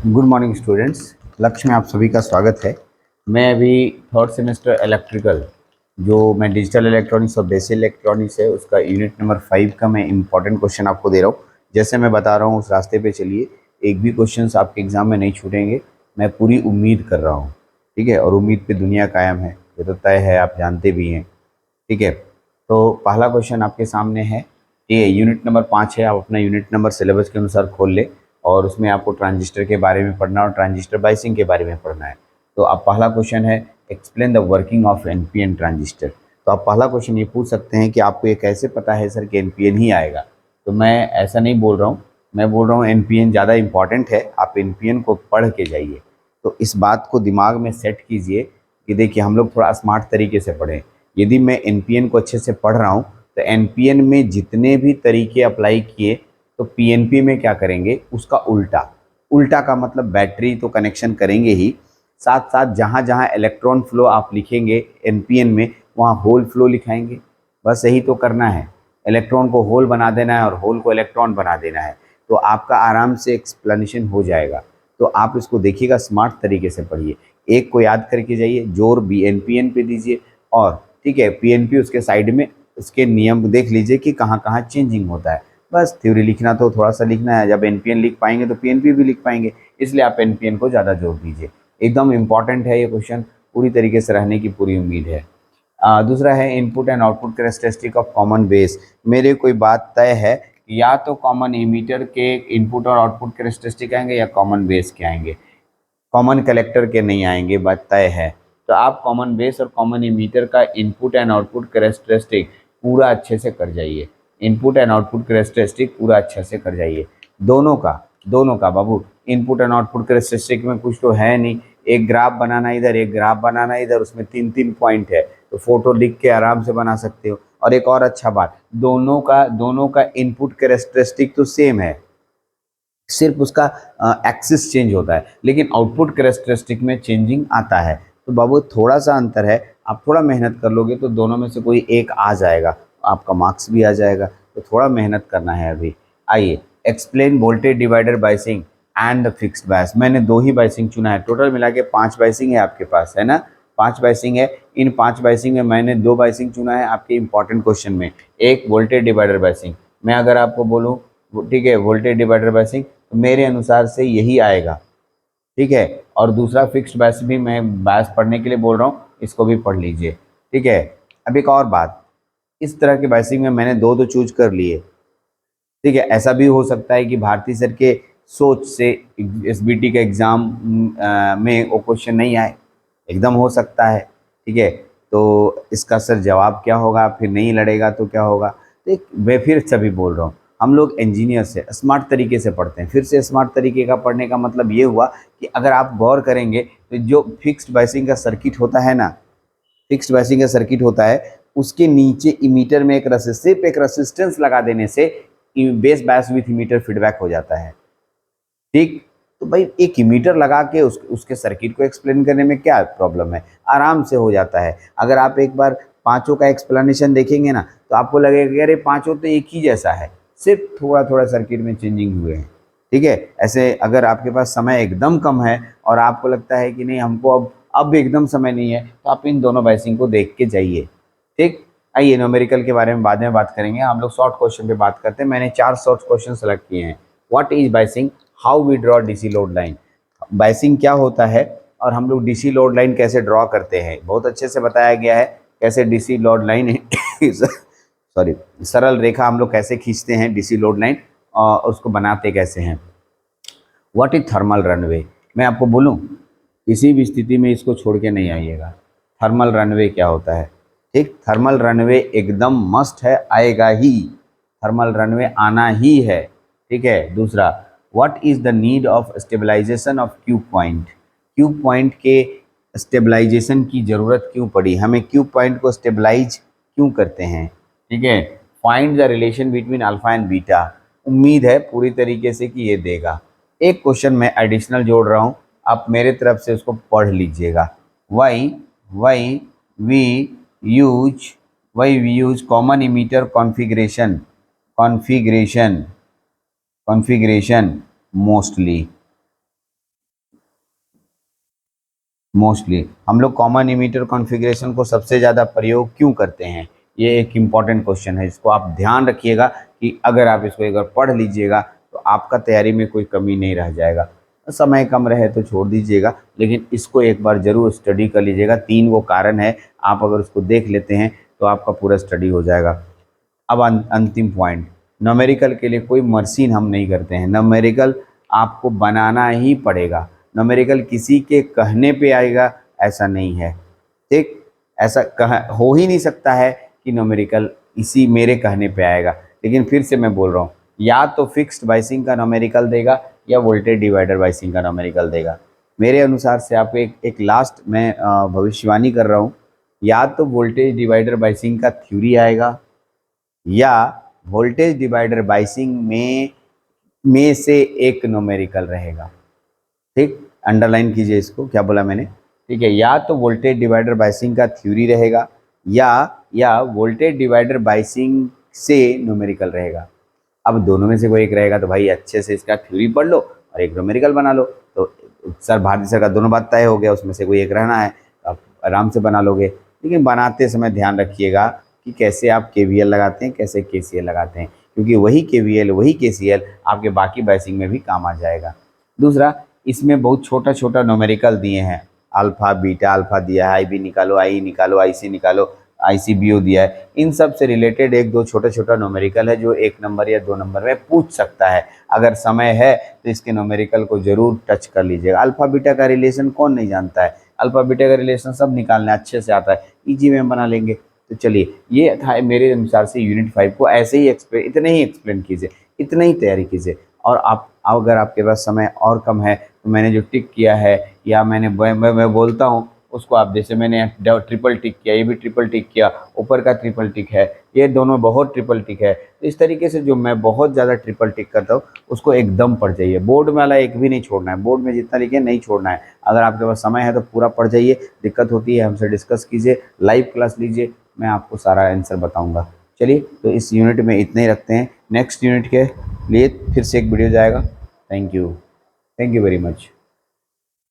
Good morning students. लक्ष्य में आप सभी का स्वागत है। मैं अभी थर्ड सेमेस्टर इलेक्ट्रिकल जो मैं डिजिटल इलेक्ट्रॉनिक्स और बेसिक इलेक्ट्रॉनिक्स है उसका यूनिट नंबर 5 का मैं इंपॉर्टेंट क्वेश्चन आपको दे रहा हूँ। जैसे मैं बता रहा हूँ उस रास्ते पे चलिए, एक भी क्वेश्चन आपके एग्जाम में नहीं छूटेंगे, मैं पूरी उम्मीद कर रहा हूँ। ठीक है, और उम्मीद पे दुनिया कायम है, ये तो तय है, आप जानते भी हैं। ठीक है, तो पहला क्वेश्चन आपके सामने है, ये यूनिट नंबर 5 है। आप अपना यूनिट नंबर सिलेबस के अनुसार खोल ले और उसमें आपको ट्रांजिस्टर के बारे में पढ़ना और ट्रांजिस्टर बाइसिंग के बारे में पढ़ना है। तो अब पहला क्वेश्चन है, explain the working of NPN transistor. तो आप पहला क्वेश्चन ये पूछ सकते हैं कि आपको ये कैसे पता है सर कि एनपीएन ही आएगा। तो मैं ऐसा नहीं बोल रहा हूँ, मैं बोल रहा हूँ एनपीएन ज़्यादा इंपॉर्टेंट है, आप एनपीएन को पढ़ के जाइए। तो इस बात को दिमाग में सेट कीजिए कि देखिए हम लोग थोड़ा स्मार्ट तरीके से पढ़ें। यदि मैं एनपीएन को अच्छे से पढ़ रहा हूँ तो एनपीएन में जितने भी तरीके अप्लाई किए तो पीएनपी में क्या करेंगे, उसका उल्टा। उल्टा का मतलब बैटरी तो कनेक्शन करेंगे ही, साथ साथ जहाँ जहाँ इलेक्ट्रॉन फ्लो आप लिखेंगे एनपीएन में वहाँ होल फ्लो लिखाएंगे। बस यही तो करना है, इलेक्ट्रॉन को होल बना देना है और होल को इलेक्ट्रॉन बना देना है। तो आपका आराम से एक्सप्लेनेशन हो जाएगा। तो आप इसको देखिएगा, स्मार्ट तरीके से पढ़िए, एक को याद करके जाइए, जोर बी एनपीएन पे दीजिए और ठीक है पीएनपी उसके साइड में उसके नियम देख लीजिए कि कहाँ कहाँ चेंजिंग होता है। बस थ्योरी लिखना तो थोड़ा सा लिखना है, जब एनपीएन लिख पाएंगे तो पीएनपी भी लिख पाएंगे, इसलिए आप एनपीएन को ज़्यादा जोर दीजिए। एकदम इंपॉर्टेंट है ये क्वेश्चन, पूरी तरीके से रहने की पूरी उम्मीद है। दूसरा है input and output characteristic of common base. मेरे कोई बात तय है, या तो कॉमन इमीटर के इनपुट और आउटपुट कैरेक्टरिस्टिक आएंगे या कॉमन बेस के आएंगे, कॉमन कलेक्टर के नहीं आएंगे, बात तय है। तो आप कॉमन बेस और कॉमन इमीटर का इनपुट एंड आउटपुट कैरेक्टरिस्टिक पूरा अच्छे से कर जाइए, इनपुट एंड आउटपुट कैरेक्टरिस्टिक पूरा अच्छे से कर जाइए। दोनों का बाबू, इनपुट एंड आउटपुट कैरेक्टरिस्टिक में कुछ तो है नहीं, एक ग्राफ बनाना इधर एक ग्राफ बनाना इधर, उसमें तीन तीन पॉइंट है, तो फोटो लिख के आराम से बना सकते हो। और एक और अच्छा बात, दोनों का इनपुट कैरेक्टरिस्टिक तो सेम है, सिर्फ उसका एक्सिस चेंज होता है, लेकिन आउटपुट कैरेक्टरिस्टिक में चेंजिंग आता है। तो बाबू थोड़ा सा अंतर है, आप थोड़ा मेहनत कर लोगे तो दोनों में से कोई एक आ जाएगा, आपका मार्क्स भी आ जाएगा। तो थोड़ा मेहनत करना है अभी। आइए, explain voltage divider biasing and the fixed bias. मैंने दो ही बाइसिंग चुना है, टोटल मिला के 5 बाइसिंग है आपके पास, है ना, 5 बाइसिंग है। इन 5 बाइसिंग में मैंने 2 बाइसिंग चुना है आपके इंपॉर्टेंट क्वेश्चन में, एक वोल्टेज डिवाइडर बाइसिंग। मैं अगर आपको बोलूँ ठीक है वोल्टेज डिवाइडर बाइसिंग, तो मेरे अनुसार से यही आएगा। ठीक है, और दूसरा फिक्स्ड बैस भी मैं बैस पढ़ने के लिए बोल रहा हूँ, इसको भी पढ़ लीजिए। ठीक है, अब एक और बात, इस तरह के बैसिंग में मैंने दो तो चूज कर लिए। ठीक है, ऐसा भी हो सकता है कि भारती सर के सोच से एसबीटी का एग्ज़ाम में वो क्वेश्चन नहीं आए, एकदम हो सकता है। ठीक है, तो इसका सर जवाब क्या होगा, फिर नहीं लड़ेगा तो क्या होगा। तो मैं फिर सभी बोल रहा हूँ, हम लोग इंजीनियर से स्मार्ट तरीके से पढ़ते हैं। फिर से स्मार्ट तरीके का पढ़ने का मतलब ये हुआ कि अगर आप गौर करेंगे तो जो फिक्स्ड बाइसिंग का सर्किट होता है ना, फिक्स्ड बाइसिंग का सर्किट होता है, उसके नीचे इमीटर में सिर्फ एक रेसिस्टेंस लगा देने से base bias with emitter feedback हो जाता है। ठीक, तो भाई एक इमीटर लगा के उसके सर्किट को एक्सप्लेन करने में क्या प्रॉब्लम है, आराम से हो जाता है। अगर आप एक बार पांचों का एक्सप्लेनेशन देखेंगे ना तो आपको लगेगा कि अरे पांचों तो एक ही जैसा है, सिर्फ थोड़ा थोड़ा सर्किट में चेंजिंग हुए हैं। ठीक है, ऐसे अगर आपके पास समय एकदम कम है और आपको लगता है कि नहीं हमको अब एकदम समय नहीं है, तो आप इन दोनों बाइसिंग को देख के जाइए। ठीक, आइए न्यूमेरिकल के बारे में बाद में बात करेंगे, हम लोग शॉर्ट क्वेश्चन पे बात करते हैं। मैंने 4 शॉर्ट क्वेश्चन सेलेक्ट किए हैं। What is biasing, how we draw DC load line. Biasing क्या होता है और हम लोग डीसी लोड लाइन कैसे ड्रॉ करते हैं, बहुत अच्छे से बताया गया है। कैसे डीसी लोड लाइन सॉरी, सरल रेखा हम लोग कैसे खींचते हैं डीसी लोड लाइन और उसको बनाते कैसे हैं। व्हाट इज थर्मल रनवे, मैं आपको बोलूं किसी भी स्थिति में इसको छोड़ के नहीं आइएगा। थर्मल रनवे क्या होता है, ठीक, थर्मल रनवे एकदम मस्ट है, आएगा ही, थर्मल रनवे आना ही है। ठीक है, दूसरा, what is the need of stabilization of Q point, Q point के स्टेबलाइजेशन की ज़रूरत क्यों पड़ी, हमें क्यूब पॉइंट को स्टेबलाइज क्यों करते हैं। ठीक है, find the relation between alpha and beta, उम्मीद है पूरी तरीके से कि ये देगा। एक क्वेश्चन मैं एडिशनल जोड़ रहा हूँ, आप मेरे तरफ से उसको पढ़ लीजिएगा। Why why we use common emitter configuration configuration configuration mostly. Mostly हम लोग कॉमन इमीटर कॉन्फ़िगरेशन को सबसे ज़्यादा प्रयोग क्यों करते हैं, ये एक इम्पॉर्टेंट क्वेश्चन है, इसको आप ध्यान रखिएगा कि अगर आप इसको एक बार पढ़ लीजिएगा तो आपका तैयारी में कोई कमी नहीं रह जाएगा। समय कम रहे तो छोड़ दीजिएगा, लेकिन इसको एक बार ज़रूर स्टडी कर लीजिएगा। 3 वो कारण है, आप अगर उसको देख लेते हैं तो आपका पूरा स्टडी हो जाएगा। अब अंतिम पॉइंट, न्यूमेरिकल के लिए कोई मशीन हम नहीं करते हैं, न्यूमेरिकल आपको बनाना ही पड़ेगा। न्यूमेरिकल किसी के कहने पे आएगा ऐसा नहीं है, ठीक? ऐसा कह हो ही नहीं सकता है कि न्यूमेरिकल इसी मेरे कहने पे आएगा। लेकिन फिर से मैं बोल रहा हूँ, या तो फिक्स्ड बाइसिंग का न्यूमेरिकल देगा या वोल्टेज डिवाइडर बाइसिंग का न्यूमेरिकल देगा। मेरे अनुसार से आपको एक लास्ट मैं भविष्यवाणी कर रहा हूँ, या तो वोल्टेज डिवाइडर बाइसिंग का थ्योरी आएगा या वोल्टेज डिवाइडर बाइसिंग में से एक न्यूमेरिकल रहेगा, ठीक? अंडरलाइन कीजिए इसको, क्या बोला मैंने, ठीक है? या तो वोल्टेज डिवाइडर बाइसिंग का थ्योरी रहेगा या वोल्टेज डिवाइडर बाइसिंग से न्यूमेरिकल रहेगा। अब दोनों में से कोई एक रहेगा तो भाई अच्छे से इसका थ्योरी पढ़ लो और एक न्यूमेरिकल बना लो, तो सर भारतीय सर का दोनों बात तय हो गया, उसमें से कोई एक रहना है, आप आराम से बना लोगे। लेकिन बनाते समय ध्यान रखिएगा कि कैसे आप केवीएल लगाते हैं, कैसे केसीएल लगाते हैं, क्योंकि वही केवीएल वही केसीएल आपके बाकी बाइसिंग में भी काम आ जाएगा। दूसरा, इसमें बहुत छोटा छोटा न्यूमेरिकल दिए हैं, अल्फ़ा बीटा, अल्फ़ा दिया है, आई बी निकालो, आई निकालो, आई सी निकालो, ICBO दिया है। इन सब से रिलेटेड एक दो छोटा छोटा न्यूमेरिकल है जो 1 नंबर या 2 नंबर में पूछ सकता है। अगर समय है तो इसके न्यूमेरिकल को जरूर टच कर लीजिएगा। अल्फ़ा बीटा का रिलेशन कौन नहीं जानता है, अल्फ़ा बीटा का रिलेशन सब निकालना अच्छे से आता है, इजी में बना लेंगे। तो चलिए, ये था मेरे अनुसार से यूनिट 5 को ऐसे ही इतने ही एक्सप्लेन कीजिए, इतने ही तैयारी कीजिए। और आप अगर आपके पास समय और कम है तो मैंने जो टिक किया है या मैं बोलता हूँ उसको आप, जैसे मैंने ट्रिपल टिक किया, ये भी ट्रिपल टिक किया, ऊपर का ट्रिपल टिक है, ये दोनों बहुत ट्रिपल टिक है। तो इस तरीके से जो मैं बहुत ज़्यादा ट्रिपल टिक करता हूँ उसको एकदम पढ़ जाइए। बोर्ड में वाला एक भी नहीं छोड़ना है, बोर्ड में जितना लिखे नहीं छोड़ना है। अगर आपके पास समय है तो पूरा पढ़ जाइए, दिक्कत होती है हमसे डिस्कस कीजिए, लाइव क्लास लीजिए, मैं आपको सारा आंसर बताऊँगा। चलिए, तो इस यूनिट में इतने ही रखते हैं, नेक्स्ट यूनिट के लिए फिर से एक वीडियो जाएगा। Thank you very much.